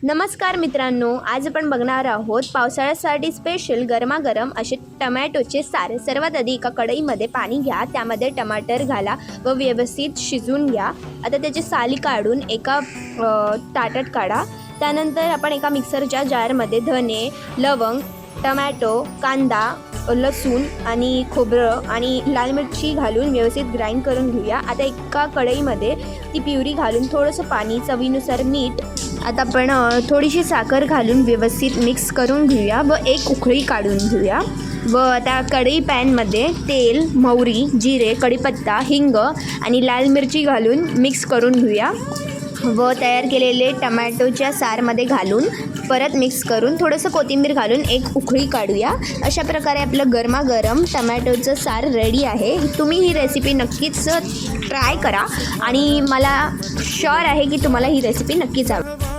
नमस्कार मित्रांनो, आज आपण बघणार आहोत पावसाळ्यासाठी स्पेशल गरमागरम असे टमॅटोचे सारे। सर्वात आधी एका कढईमध्ये पाणी घ्या, त्यामध्ये टमाटर घाला व व्यवस्थित शिजवून घ्या। आता त्याची साली काढून एका ताटात काढा। त्यानंतर आपण एका मिक्सरच्या जारमध्ये धने, लवंग, टमॅटो, कांदा, लसूण आणि खोबरं आणि लाल मिरची घालून व्यवस्थित ग्राइंड करून घेऊया। आता एका कढईमध्ये ती प्युरी घालून थोडंसं पाणी, चवीनुसार मीठ, आता आपण थोडीशी साखर घालून व्यवस्थित मिक्स करून घेऊया व एक उकळी काढून घेऊया। व आता कढई पॅनमध्ये तेल, मोहरी, जिरे, कढीपत्ता, हिंग आणि लाल मिरची घालून मिक्स करून घेऊया व तयार केलेले टमॅटोच्या सारमध्ये घालून परत मिक्स करून थोडंसं कोथिंबीर घालून एक उकळी काढूया। अशा प्रकारे आपलं गरमागरम टमॅटोचं सार रेडी आहे। तुम्ही ही रेसिपी नक्कीच ट्राय करा आणि मला शुअर आहे की तुम्हाला ही रेसिपी नक्कीच आवडेल।